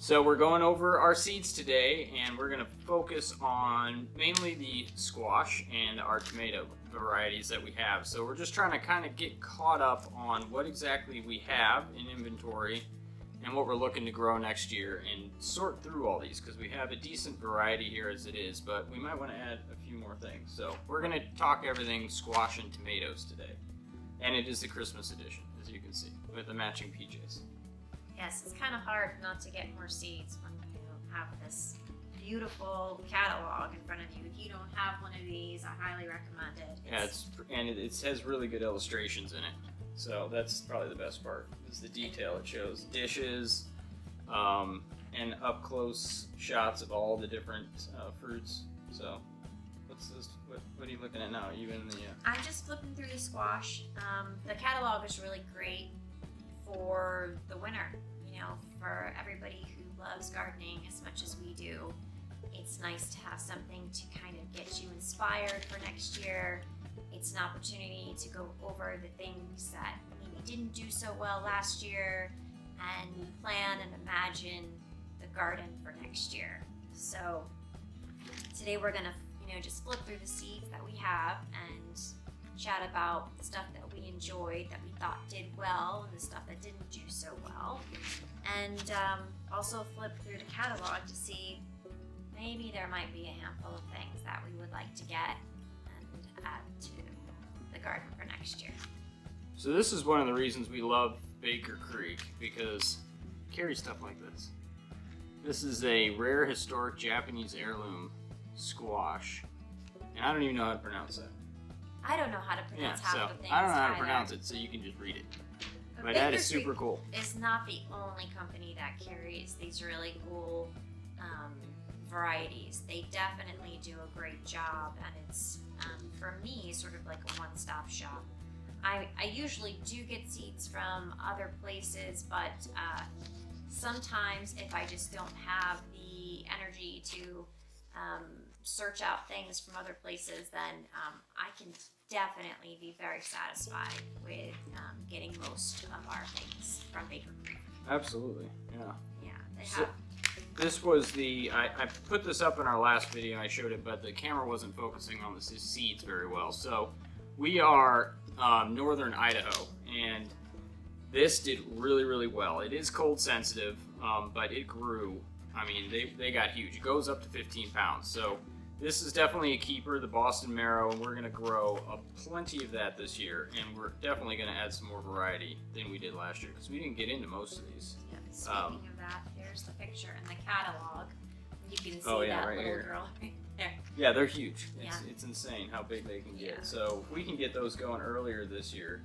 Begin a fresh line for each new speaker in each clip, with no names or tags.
So we're going over our seeds today, and we're going to focus on mainly the squash and our tomato varieties that we have. So we're just trying to kind of get caught up on what exactly we have in inventory and what we're looking to grow next year, and sort through all these because we have a decent variety here as it is, but we might want to add a few more things. So we're going to talk everything squash and tomatoes today, and it is the Christmas edition, as you can see, with the matching PJs.
Yes, it's kind of hard not to get more seeds when you have this beautiful catalog in front of you. If you don't have one of these, I highly recommend it.
It has really good illustrations in it. So that's probably the best part, is the detail. It shows dishes and up close shots of all the different fruits. So what's this? What are you looking at now?
I'm just flipping through the squash. The catalog is really great for the winter, for everybody who loves gardening as much as we do. It's nice to have something to kind of get you inspired for next year. It's an opportunity to go over the things that maybe didn't do so well last year and plan and imagine the garden for next year. So today we're gonna just flip through the seeds that we have and chat about the stuff that we enjoyed, that we thought did well, and the stuff that didn't do so well. And also flip through the catalog to see maybe there might be a handful of things that we would like to get and add to the garden for next year.
So this is one of the reasons we love Baker Creek, because it carries stuff like this. This is a rare historic Japanese heirloom squash, and I don't even know how to pronounce that.
I don't know how to pronounce half the things.
I don't know how to
either.
pronounce it, so you can just read it. But
Baker
that is super
Creek
cool.
Is not the only company that carries these really cool varieties. They definitely do a great job, and it's for me sort of like a one-stop shop. I usually do get seeds from other places, but sometimes if I just don't have the energy to search out things from other places, then I can definitely be very satisfied with getting most of our things from Baker Creek.
Absolutely, yeah.
Yeah, they have.
This was I put this up in our last video, I showed it, but the camera wasn't focusing on the seeds very well. So we are northern Idaho, and this did really, really well. It is cold sensitive, but it grew. I mean, they got huge. It goes up to 15 pounds. So this is definitely a keeper, the Boston Marrow, and we're going to grow plenty of that this year, and we're definitely going to add some more variety than we did last year, because we didn't get into most of these.
Yeah, speaking of that, here's the picture in the catalog. You can see that
right
little
here.
girl right there.
Yeah, they're huge.
Yeah.
It's insane how big they can get.
Yeah.
So if we can get those going earlier this year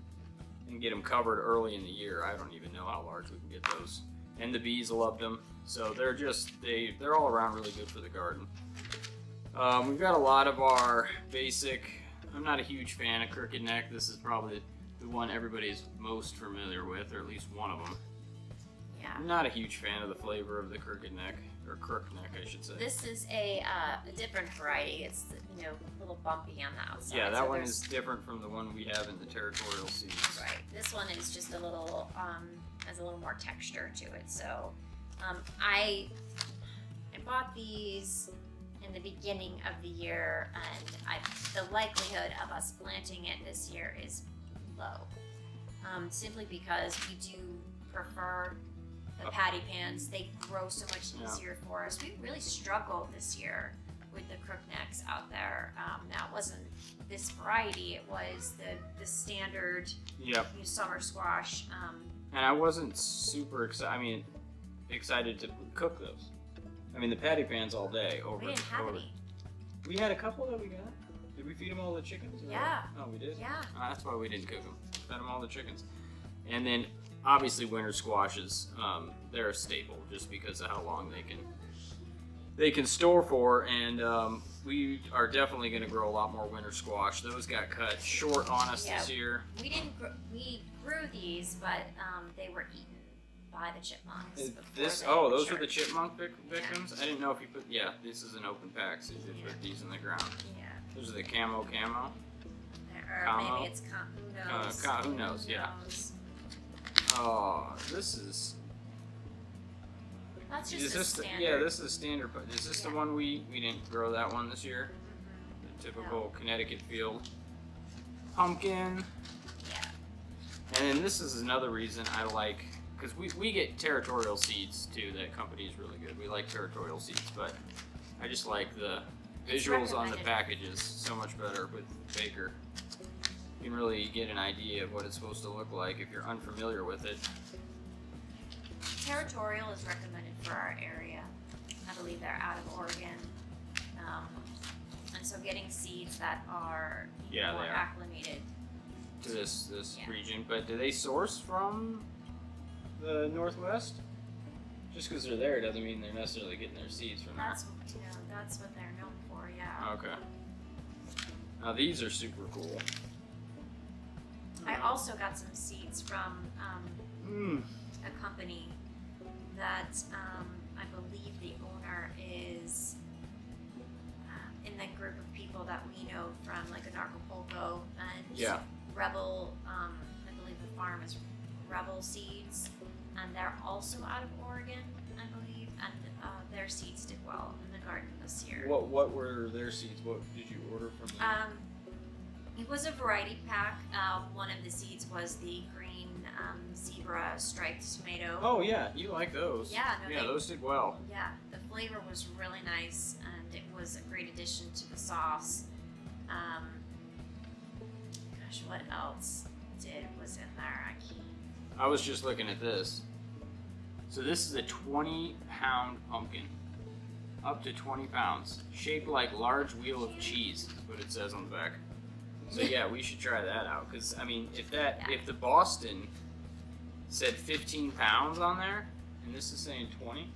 and get them covered early in the year, I don't even know how large we can get those. And the bees love them. So they're all around really good for the garden. We've got a lot of our basic, I'm not a huge fan of crooked neck. This is probably the one everybody's most familiar with, or at least one of them.
Yeah.
I'm not a huge fan of the flavor of the crooked neck, or crook neck, I should say.
This is a different variety. It's a little bumpy on the outside.
Yeah, that one is different from the one we have in the territorial seeds.
Right. This one is just a little has a little more texture to it. So I bought these in the beginning of the year, and the likelihood of us planting it this year is low. Simply because we do prefer the patty pans. They grow so much easier for us. We really struggled this year with the crooknecks out there. Now it wasn't this variety, it was the standard summer squash.
And I wasn't super excited to cook those. I mean, the patty pans all day over.
We didn't have any.
We had a couple that we got. Did we feed them all the chickens?
Yeah.
Oh, we did?
Yeah.
That's why we didn't cook them. Fed them all the chickens. And then, obviously, winter squashes, they're a staple just because of how long they can store for. And we are definitely going to grow a lot more winter squash. Those got cut short on us this year.
We grew these, but they were eaten by the chipmunks.
Those were the chipmunk victims? Yeah. I didn't know if you put, this is an open pack, so you did put these in the ground.
Yeah.
Those are the camo.
Or maybe it's
who knows, yeah. Oh, this is
That's just
Is
a
this
standard.
yeah, this is standard, but is this the one we didn't grow that one this year? The typical Connecticut field. Pumpkin.
Yeah.
And then this is another reason I like, because we get territorial seeds too. That company is really good. We like territorial seeds, but I just like the visuals on the packages so much better with Baker. You can really get an idea of what it's supposed to look like if you're unfamiliar with it.
Territorial is recommended for our area. I believe they're out of Oregon. And so getting seeds that are
Yeah,
more
they are.
acclimated.
To this
Yeah.
region, but do they source from the Northwest? Just because they're there doesn't mean they're necessarily getting their seeds from
That's what they're known for. Yeah.
there. Okay. Now these are super cool.
I also got some seeds from a company that I believe the owner is in the group of people that we know from like Anarchapulco and Rebel. I believe the farm is Rebel Seeds, and they're also out of Oregon, I believe, and their seeds did well in the garden this year.
What were their seeds? What did you order from them?
It was a variety pack. One of the seeds was the green zebra striped tomato.
Oh yeah, you like those?
Yeah, no,
those did well.
Yeah, the flavor was really nice, and it was a great addition to the sauce. Gosh, what else was in there?
I was just looking at this. So this is a 20-pound pumpkin, up to 20 pounds, shaped like large wheel of cheese. Is what it says on the back. So yeah, we should try that out. Cause I mean, if the Boston said 15 pounds on there, and this is saying 20,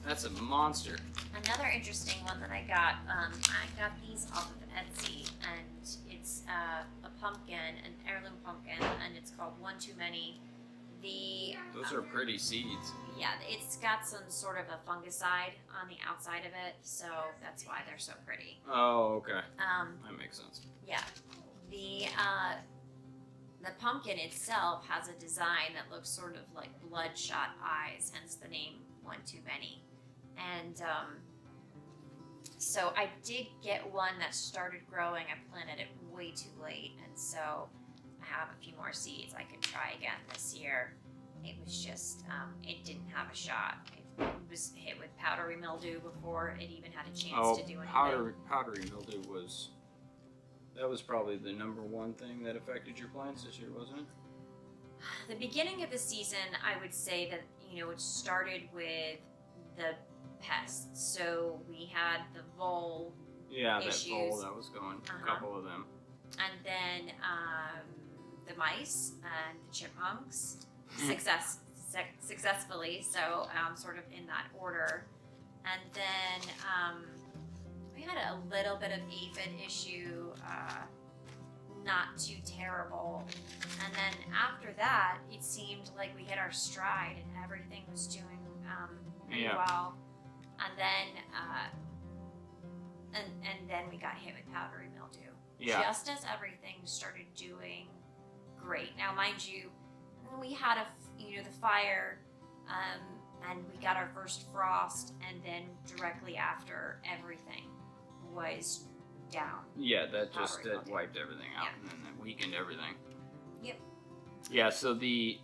that's a monster.
Another interesting one that I got these off of Etsy, and it's a pumpkin, an heirloom pumpkin, and it's called One Too Many.
Those are pretty seeds.
Yeah, it's got some sort of a fungicide on the outside of it, so that's why they're so pretty.
Oh, okay. That makes sense.
Yeah, the pumpkin itself has a design that looks sort of like bloodshot eyes, hence the name One Too Many. And so I did get one that started growing. I planted it way too late, and so I have a few more seeds I could try again this year. It was just, it didn't have a shot. It was hit with powdery mildew before it even had a chance to do anything.
Powdery mildew was probably the number one thing that affected your plants this year, wasn't it?
The beginning of the season, I would say that, it started with the pests. So we had the vole issues.
That vole that was going, a couple of them.
And then the mice and the chipmunks successfully, so sort of in that order. And then we had a little bit of aphid issue, not too terrible. And then after that, it seemed like we hit our stride and everything was doing pretty well. And then and then we got hit with powdery mildew.
Yeah.
Just as everything started doing great. Now, mind you, we had the fire, and we got our first frost, and then directly after, everything was down.
Yeah, that wiped everything out, and then that weakened everything.
Yep.
Yeah, so the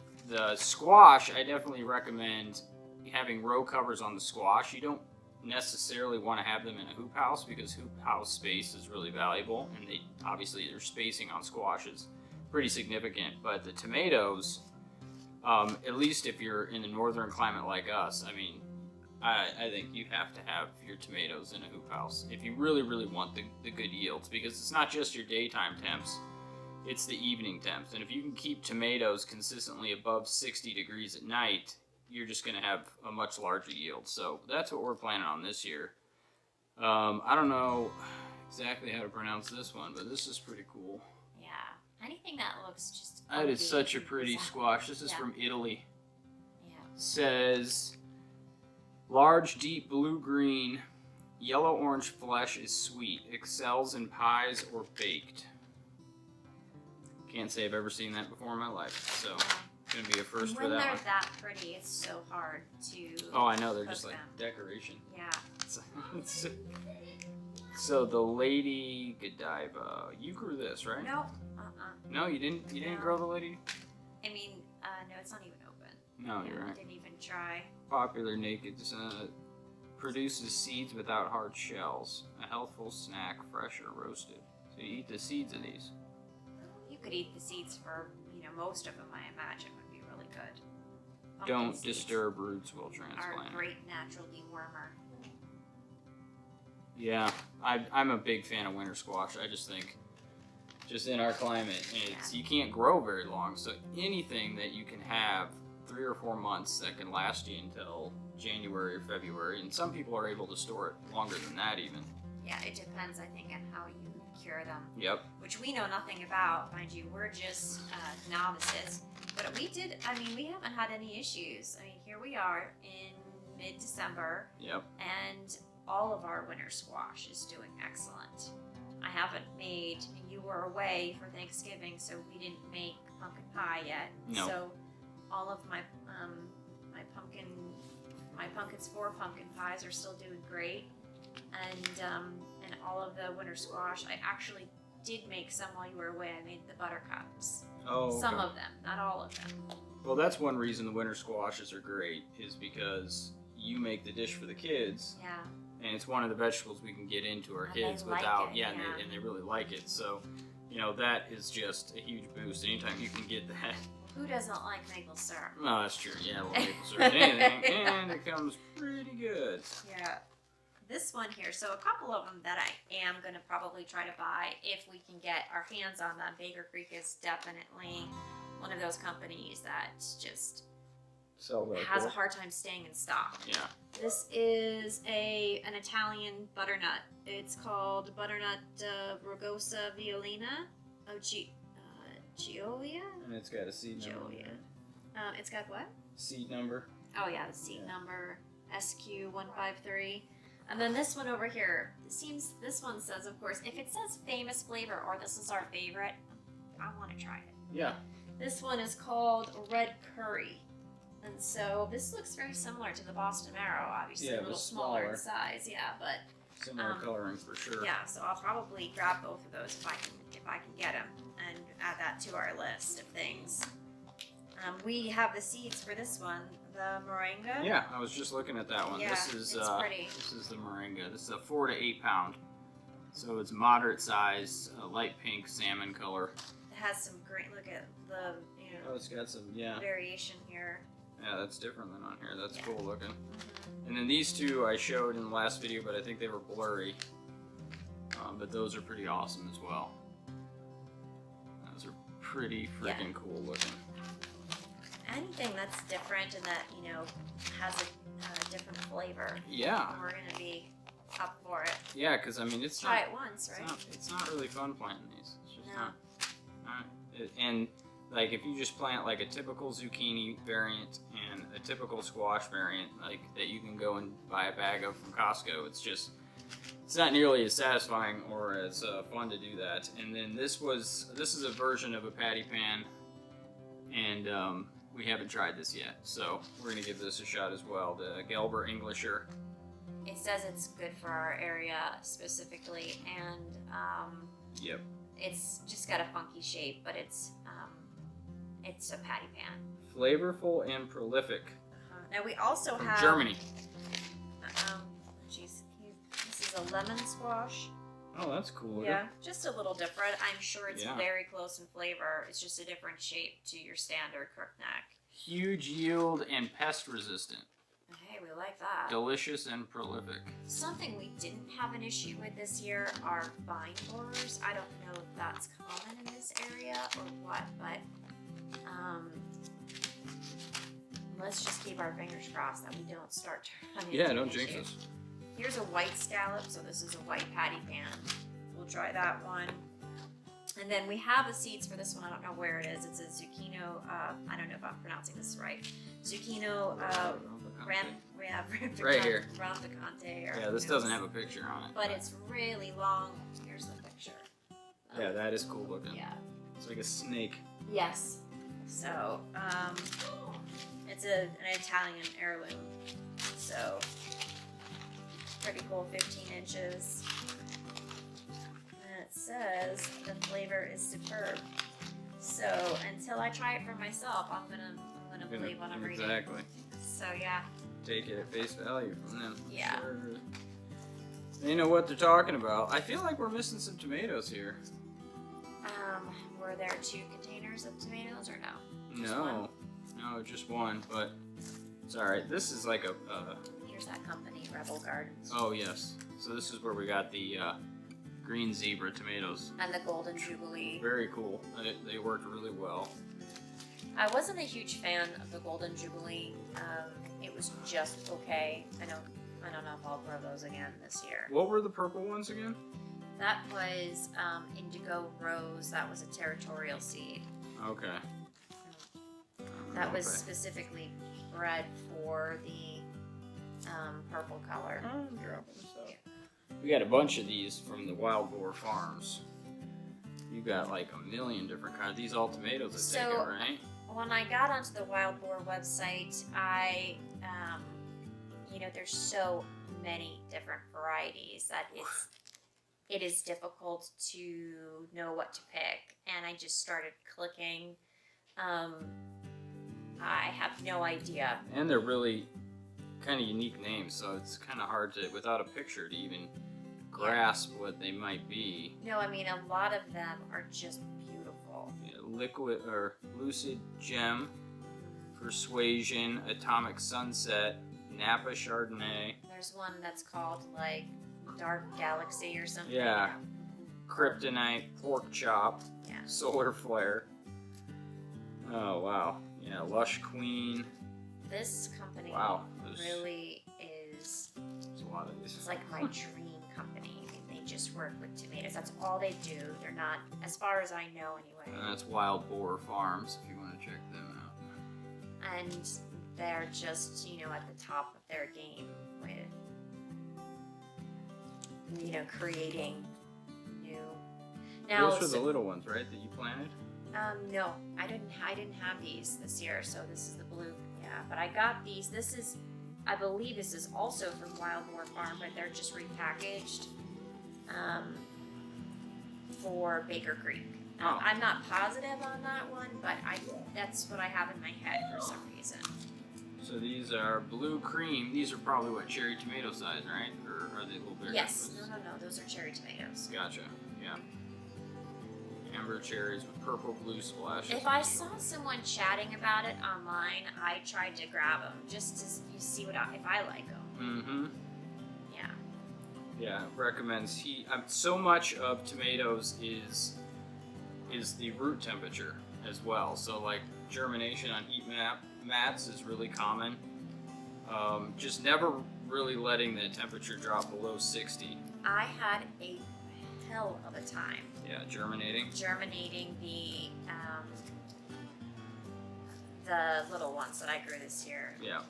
squash, I definitely recommend having row covers on the squash. You don't necessarily want to have them in a hoop house because hoop house space is really valuable, and their spacing on squash is pretty significant. But the tomatoes, at least if you're in a northern climate like us, I mean, I think you have to have your tomatoes in a hoop house if you really, really want the good yields, because it's not just your daytime temps, it's the evening temps. And if you can keep tomatoes consistently above 60 degrees at night, you're just going to have a much larger yield. So that's what we're planning on this year. I don't know exactly how to pronounce this one, but this is pretty cool.
Yeah. Anything that looks just
That is such a pretty squash. This is from Italy. Yeah. Says, large, deep blue-green, yellow-orange flesh is sweet. Excels in pies or baked. Can't say I've ever seen that before in my life. So gonna be a first
And
for
when
that
they're
one.
that pretty, it's so hard to.
Oh, I know, they're
cook
just like
them.
decoration.
Yeah.
So the Lady Godiva, you grew this, right?
No.
No, you didn't. You didn't
No.
grow the lady.
I mean, no, it's not even open.
No, you're
I
right.
didn't even try.
Popular naked. Produces seeds without hard shells. A healthful snack, fresh or roasted. So you eat the seeds of these.
You could eat the seeds for, most of them. I imagine would be really good. Pumpkin
Don't
seeds
disturb roots while
Are a
transplanting.
great natural dewormer.
Yeah, I'm a big fan of winter squash. I just think, just in our climate, you can't grow very long. So anything that you can have 3 or 4 months that can last you until January or February, and some people are able to store it longer than that even.
Yeah, it depends, I think, on how you cure them.
Yep.
Which we know nothing about, mind you. We're just novices. But we haven't had any issues. I mean, here we are in mid-December.
Yep.
And all of our winter squash is doing excellent. I haven't made, you were away for Thanksgiving, so we didn't make pumpkin pie yet.
No.
So all of my pumpkins 4 pumpkin pies are still doing great. And all of the winter squash, I actually did make some while you were away. I made the buttercups.
Oh, okay.
Some of them, not all of them.
Well, that's one reason the winter squashes are great, is because you make the dish for the kids.
Yeah.
And it's one of the vegetables we can get into our
And
kids
they like
without,
it,
and they really like it. So, that is just a huge boost. Anytime you can get that.
Who doesn't like maple syrup?
Oh, that's true. Yeah, I love maple syrup. Anything, and it comes pretty good.
Yeah. This one here, so a couple of them that I am going to probably try to buy if we can get our hands on them. Baker Creek is definitely one of those companies that just has a hard time staying in stock.
Yeah.
This is an Italian butternut. It's called Butternut Rugosa Violina of Gioia.
And it's got a seed number.
Gioia. It's got what?
Seed number.
Oh yeah, the seed number SQ153. And then this one over here, this one says, of course, if it says famous flavor or this is our favorite, I want to try it.
Yeah.
This one is called Red Curry. And so this looks very similar to the Boston Marrow, obviously a little smaller in size, but
similar coloring for sure.
yeah, so I'll probably grab both of those if I can get them and add that to our list of things. We have the seeds for this one, the moringa.
Yeah, I was just looking at that one.
Yeah,
this is
it's pretty.
This is the moringa. This is a 4 to 8 pound. So it's moderate size, light pink salmon color.
It has some great, look at the,
Oh, it's got some,
variation here.
Yeah, that's different than on here. That's
Yeah.
cool looking.
Mm-hmm.
And then these two I showed in the last video, but I think they were blurry. But those are pretty awesome as well. Those are pretty freaking cool looking.
Anything that's different and that, has a different flavor.
Yeah.
We're going to be up for it.
Yeah, because I mean, it's
Try
not,
it once, right?
It's not really fun planting these. It's just
No.
not. And like if you just plant like a typical zucchini variant and a typical squash variant, like that you can go and buy a bag of from Costco, it's not nearly as satisfying or as fun to do that. And then this is a version of a patty pan, and we haven't tried this yet, so we're gonna give this a shot as well. The Gelber Englisher.
It says it's good for our area specifically, and
Yep.
it's just got a funky shape, but it's a patty pan.
Flavorful and prolific.
Now we also
From
have
Germany.
This is a lemon squash.
Oh, that's cool.
Yeah, just a little different. I'm sure it's
Yeah.
very close in flavor. It's just a different shape to your standard crookneck.
Huge yield and pest resistant.
Hey, we like that.
Delicious and prolific.
Something we didn't have an issue with this year are vine borers. I don't know if that's common in this area or what, but let's just keep our fingers crossed that we don't start to run into an
Don't
issue.
jinx us.
Here's a white scallop, so this is a white patty pan. We'll try that one. And then we have the seeds for this one. I don't know where it is. It's a zucchino. I don't know if I'm pronouncing this right. Zucchino
Right here.
Rampicante.
Yeah, this doesn't have a picture on it.
But it's really long. Here's the picture.
Yeah, that is cool looking.
Yeah.
It's like a snake.
Yes. So, it's an Italian heirloom. So, pretty cool, 15 inches. And it says the flavor is superb. So, until I try it for myself, I'm gonna believe what I'm reading.
Exactly.
So, yeah.
Take it at face value from them.
Yeah.
Sure. They know what they're talking about. I feel like we're missing some tomatoes here.
Were there 2 containers of tomatoes or no? Just
No.
one?
No, just one, but it's alright. This is like a,
Here's that company, Rebel Gardens.
oh yes. So this is where we got the, green zebra tomatoes.
And the Golden Jubilee.
Very cool. They worked really well.
I wasn't a huge fan of the Golden Jubilee. It was just okay. I don't know if I'll grow those again this year.
What were the purple ones again?
That was Indigo Rose. That was a territorial seed.
Okay.
That was
Okay.
specifically bred for the purple color.
I'm dropping stuff. We got a bunch of these from the Wild Boar Farms. You got like a million different kinds. These all tomatoes, I take it, right?
When I got onto the Wild Boar website, there's so many different varieties that it is difficult to know what to pick. And I just started clicking. I have no idea.
And they're really kind of unique names, so it's kind of hard to, without a picture, to even grasp what they might be.
No, I mean, a lot of them are just beautiful.
Yeah, liquid or lucid gem, persuasion, atomic sunset, Napa Chardonnay.
There's one that's called like Dark Galaxy or something.
Yeah. Kryptonite, pork chop,
Yeah.
solar flare. Oh wow. Yeah, Lush Queen.
This company
Wow.
really is.
There's a lot of these.
It's like my dream company. I mean, they just work with tomatoes. That's all they do. They're not, as far as I know anyway.
And that's Wild Boar Farms if you want to check them out.
And they're just, at the top of their game with, creating new. Now,
Those are the little ones, right, that you planted?
no, I didn't have these this year. So this is the blue. Yeah, but I got these. I believe this is also from Wild Boar Farm, but they're just repackaged for Baker Creek.
Oh.
I'm not positive on that one, but that's what I have in my head for some reason.
So these are blue cream. These are probably what, cherry tomato size, right? Or are they a little bigger?
Yes. No. Those are cherry tomatoes.
Gotcha. Yeah. Amber cherries with purple blue splashes.
If I saw someone chatting about it online, I tried to grab them just to see if I like them.
Mm-hmm.
Yeah.
Yeah. Recommends heat. So much of tomatoes is the root temperature as well. So like germination on heat mats is really common. Just never really letting the temperature drop below 60.
I had a hell of a time.
Yeah, germinating
the little ones that I grew this year.
Yeah.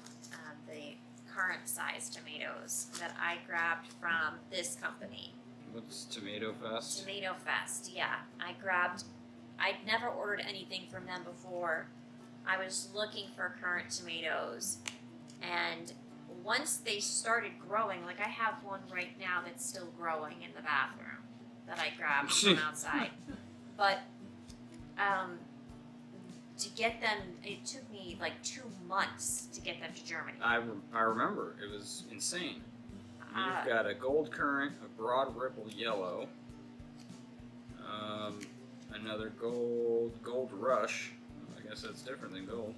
The current size tomatoes that I grabbed from this company.
What's Tomato Fest?
Tomato Fest, yeah. I'd never ordered anything from them before. I was looking for currant tomatoes, and once they started growing, like I have one right now that's still growing in the bathroom that I grabbed from outside. But to get them, it took me like 2 months to get them to germinate.
I remember. It was insane. You've got a gold currant, a broad ripple yellow, another gold rush. I guess that's different than gold.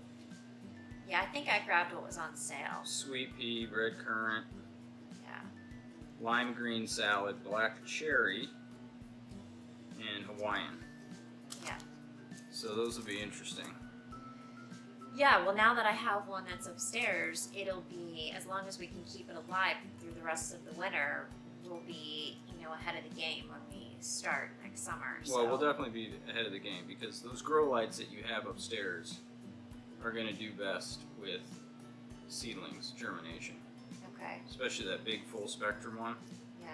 Yeah, I think I grabbed what was on sale.
Sweet pea, red currant,
Yeah.
lime green salad, black cherry, and Hawaiian.
Yeah.
So those will be interesting.
Yeah, well, now that I have one that's upstairs, it'll be, as long as we can keep it alive through the rest of the winter, we'll be, ahead of the game when we start next summer. So.
Well, we'll definitely be ahead of the game because those grow lights that you have upstairs are going to do best with seedlings germination.
Okay.
Especially that big full spectrum one.
Yeah.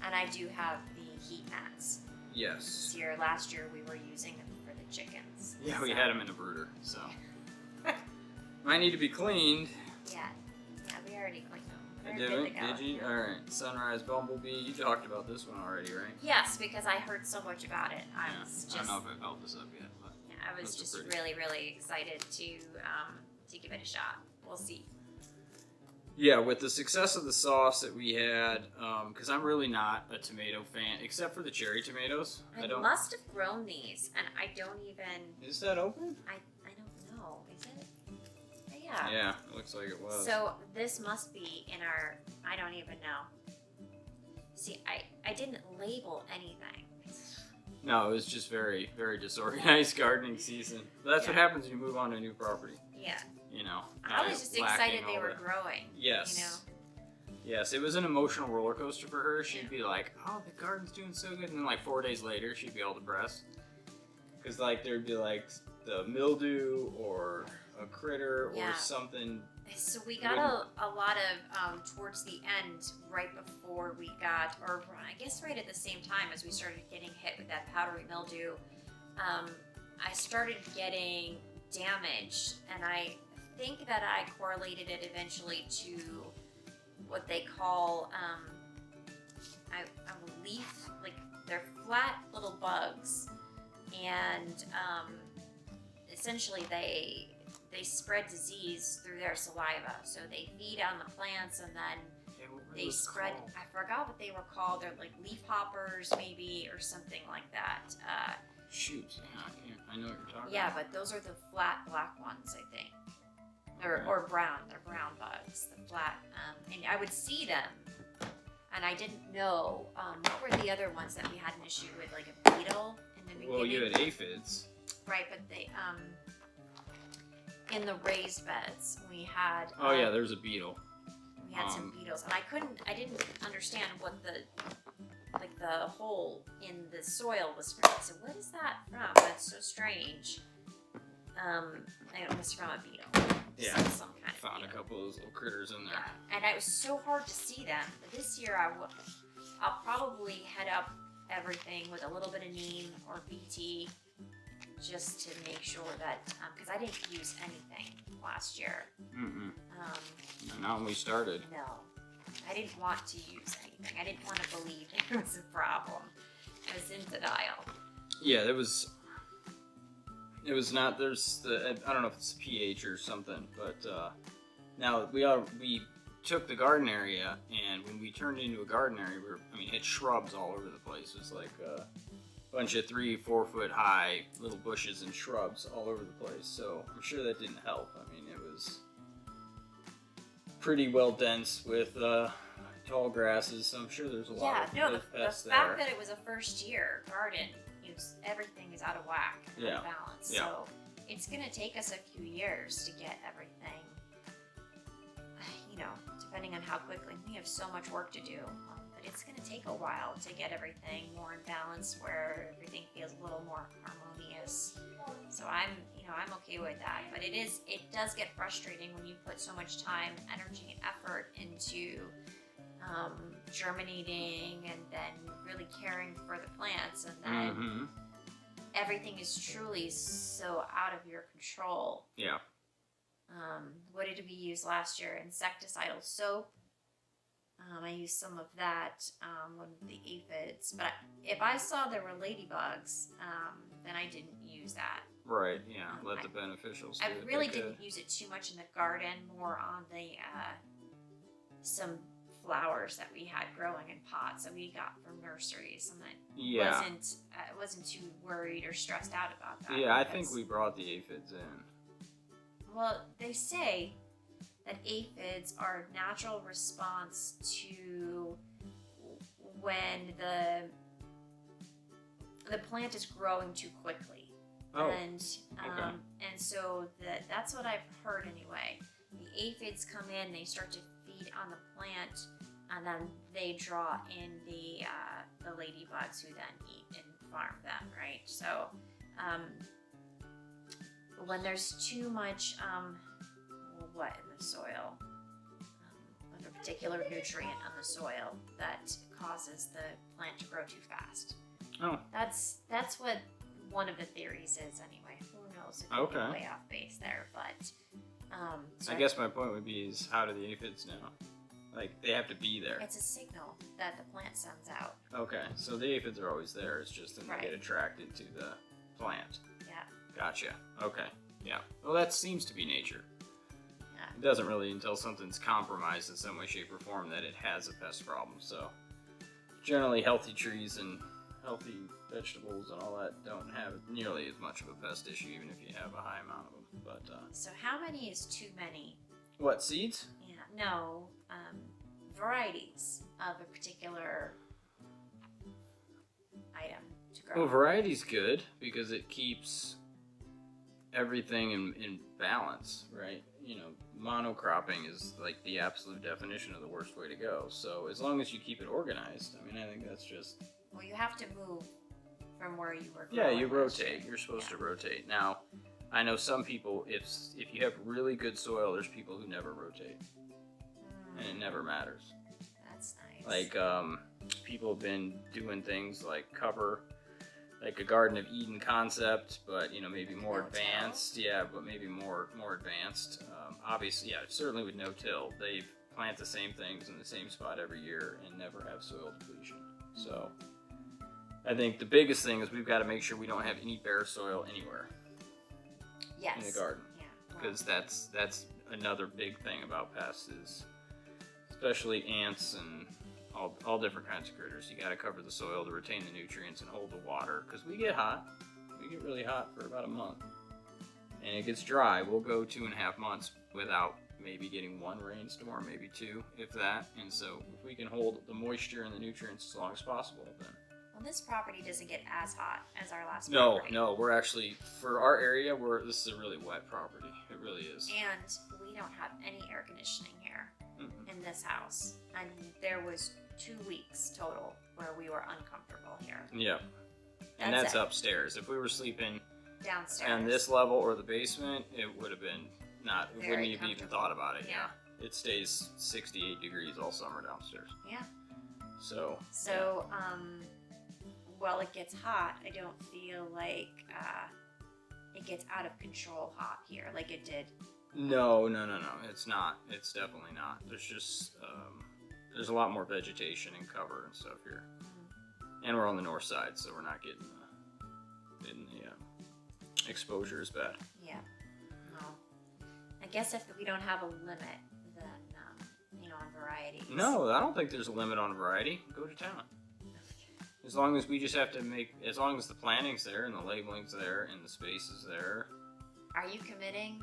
And I do have the heat mats.
Yes.
Last year we were using them for the chickens.
Yeah, we had them in a brooder, so might need to be cleaned.
Yeah, we already cleaned them.
I
They're good to go.
Did you? All right. Sunrise Bumblebee. You talked about this one already, right?
Yes, because I heard so much about it. I
don't know if I've held this up yet, but
I was just really, really excited to give it a shot. We'll see.
Yeah, with the success of the sauce that we had, because I'm really not a tomato fan, except for the cherry tomatoes.
I must have grown these, and I don't even.
Is that open?
I don't know. Is it? Yeah.
Yeah, it looks like it was.
So this must be in our. I don't even know. See, I didn't label anything.
No, it was just very, very disorganized gardening season. But that's what happens when you move on to a new property.
Yeah.
You know.
I was just excited they were growing.
Yes.
You know.
Yes, it was an emotional roller coaster for her. She'd be like, "Oh, the garden's doing so good," and then like 4 days later, she'd be all depressed because like there'd be like the mildew or a critter or something.
So we got a lot of towards the end, right before we got, or I guess right at the same time as we started getting hit with that powdery mildew. I started getting damage, and I think that I correlated it eventually to what they call a leaf, like they're flat little bugs, and essentially they spread disease through their saliva. So they feed on the plants, and then they spread. I forgot what they were called. They're like leaf hoppers, maybe, or something like that.
Shoot, I know what you're talking about.
Yeah, but those are the flat black ones, I think. Or brown. They're brown bugs. The flat. And I would see them, and I didn't know what were the other ones that we had an issue with, like a beetle in the beginning.
Well, you had aphids.
Right, but they in the raised beds we had.
Oh yeah, there's a beetle.
We had some beetles, and I didn't understand what the hole in the soil was from. So what is that from? That's so strange. It was from a beetle.
Yeah,
some kind of
found
beetle.
a couple of those little critters in there.
Yeah, and it was so hard to see them. But this year I'll probably head up everything with a little bit of neem or BT, just to make sure that, because I didn't use anything last year.
Not when we started.
No, I didn't want to use anything. I didn't want to believe there was a problem. I was in denial.
Yeah, it was not. There's I don't know if it's pH or something, but now we took the garden area, and when we turned it into a garden area, it had shrubs all over the place. It was like a bunch of 3-4 foot high little bushes and shrubs all over the place. So I'm sure that didn't help. It was pretty well dense with tall grasses, so I'm sure there's a lot of pests there.
The fact that it was a first year garden, everything is out of whack and out of balance.
Yeah.
So it's going to take us a few years to get everything, depending on how quickly. We have so much work to do, but it's going to take a while to get everything more in balance where everything feels a little more harmonious. So I'm okay with that, but it does get frustrating when you put so much time, energy, and effort into germinating and then really caring for the plants, and then everything is truly so out of your control.
Yeah.
What did we use last year? Insecticidal soap. I used some of that with the aphids, but if I saw there were ladybugs, then I didn't use that.
Right, yeah, let the beneficials do
I
it.
really didn't use it too much in the garden, more on the some flowers that we had growing in pots that we got from nurseries, and I wasn't too worried or stressed out about that.
Yeah, I think we brought the aphids in.
Well, they say that aphids are a natural response to when the plant is growing too quickly.
Oh,
and so that's what I've heard anyway. The aphids come in, they start to feed on the plant, and then they draw in the ladybugs, who then eat and farm them, right? So when there's too much in the soil, of a particular nutrient on the soil that causes the plant to grow too fast.
Oh,
That's what one of the theories is, anyway. so it could
Okay.
be way off base there. But so
I guess my point would be is how do the aphids know? Like, they have to be there.
it's a signal that the plant sends out.
Okay, so the aphids are always there. It's just that they get attracted to the plant.
Yeah.
Gotcha. Okay. Yeah. Well, that seems to be nature.
Yeah.
It doesn't really until something's compromised in some way, shape, or form that it has a pest problem. So, generally, healthy trees and healthy vegetables and all that don't have nearly as much of a pest issue, even if you have a high amount of them. But
So how many is too many?
what, seeds?
Yeah. No. Varieties of a particular item to grow.
Well, variety's good because it keeps everything in balance, right? You know, monocropping is like the absolute definition of the worst way to go. So as long as you keep it organized, I mean, I think that's just...
Well, you have to move from where you were
Yeah,
growing
you
last year.
rotate. You're supposed to rotate. Now, I know some people, if you have really good soil, there's people who never rotate. And it never matters.
That's nice.
Like, people have been doing things like cover, like a Garden of Eden concept, but, you know, maybe more
No-till.
advanced. Yeah, but maybe more advanced. Obviously, yeah, certainly with no-till, they plant the same things in the same spot every year and never have soil depletion. So, I think the biggest thing is we've got to make sure we don't have any bare soil anywhere
yes.
in the garden.
Yeah.
Because that's another big thing about pests is, especially ants and all different kinds of critters. You got to cover the soil to retain the nutrients and hold the water. Because we get hot. We get really hot for about a month. And it gets dry. We'll go 2.5 months without maybe getting one rainstorm, maybe two, if that. And so if we can hold the moisture and the nutrients as long as possible, then...
Well, this property doesn't get as hot as our last
No,
property.
no, we're actually, for our area, this is a really wet property. It really is.
And we don't have any air conditioning here
Mm-mm.
in this house. And there was 2 weeks total where we were uncomfortable here.
Yeah. And
That's
that's
it.
upstairs. If we were sleeping
Downstairs.
on this level or the basement, it would have been not, it
Very
wouldn't have even
comfortable.
thought about it.
Yeah.
It stays 68 degrees all summer downstairs.
Yeah.
So,
While it gets hot, I don't feel like it gets out of control hot here like it did.
no, it's not. It's definitely not. There's just, there's a lot more vegetation and cover and stuff here. And we're on the north side, so we're not getting the exposure as bad.
Yeah. No. I guess if we don't have a limit, then, on varieties.
No, I don't think there's a limit on variety. Go to town. As long as we just have to as long as the planning's there and the labeling's there and the space is there.
Are you committing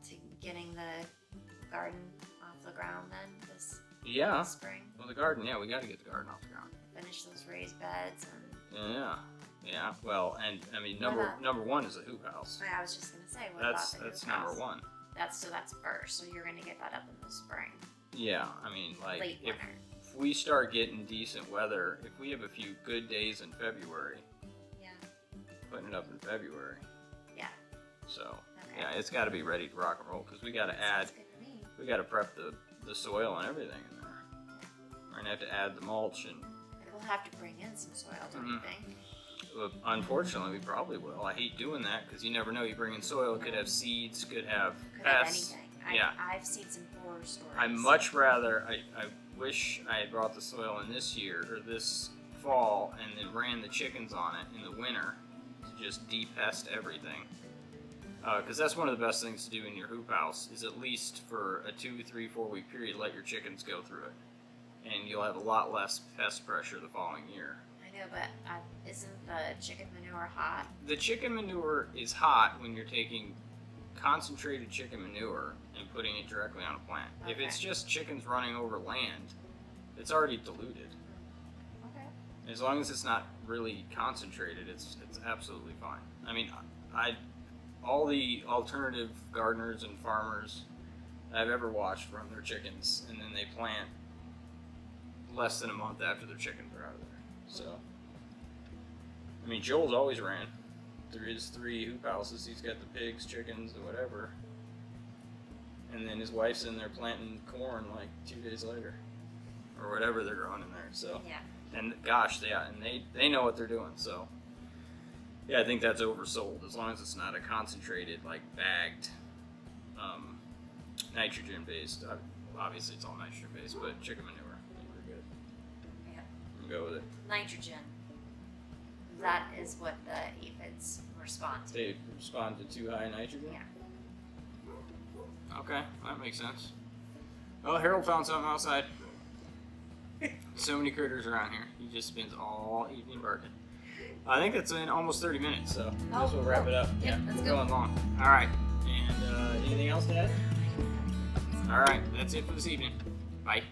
to getting the garden off the ground then this spring?
Well, the garden, we got to get the garden off the ground.
Finish those raised beds and.
Yeah. Well, and I mean, number one is a hoop house.
I was just gonna say, what about the
That's
hoop
number
house?
one.
That's first. So you're gonna get that up in the spring,
Yeah, I mean, like
late
if
winter.
we start getting decent weather, if we have a few good days in February,
Yeah.
putting it up in February.
Yeah.
So
Okay.
yeah, it's got to be ready to rock and roll because we got to add.
Sounds good to me.
We got to prep the soil and everything in there. We're gonna have to add the mulch and.
And we'll have to bring in some soil, don't you think?
Well, unfortunately, we probably will. I hate doing that because you never know. You bring in soil, it could have seeds, could have
Could have
pests.
anything.
Yeah.
I've seen some horror stories.
I much rather. I wish I had brought the soil in this year or this fall and then ran the chickens on it in the winter to just de-pest everything. Because that's one of the best things to do in your hoop house is at least for a 2, 3, 4 week period let your chickens go through it, and you'll have a lot less pest pressure the following year.
I know, but isn't the chicken manure hot?
The chicken manure is hot when you're taking concentrated chicken manure and putting it directly on a plant. If
Okay.
it's just chickens running over land, it's already diluted.
Okay.
As long as it's not really concentrated, it's absolutely fine. I mean, all the alternative gardeners and farmers I've ever watched run their chickens, and then they plant less than a month after their chickens are out of there. So, I mean, Joel's always ran through his 3 hoop houses. He's got the pigs, chickens, and whatever. And then his wife's in there planting corn like 2 days later, or whatever they're growing in there. So,
Yeah.
and gosh, and they know what they're doing. So, Yeah, I think that's oversold as long as it's not a concentrated, like bagged, nitrogen based. Obviously, it's all nitrogen based, but chicken manure, I think we're good.
Yeah.
We'll go with it.
Nitrogen. That is what the aphids respond to.
They respond to too high nitrogen?
Yeah.
Okay, that makes sense. Well, Harold found something outside. So many critters around here. He just spends all evening barking. I think that's in almost 30 minutes, so I guess we'll wrap it up.
Yep,
yeah,
let's
we're
go.
going long. All right, and anything else to add? All right, that's it for this evening. Bye.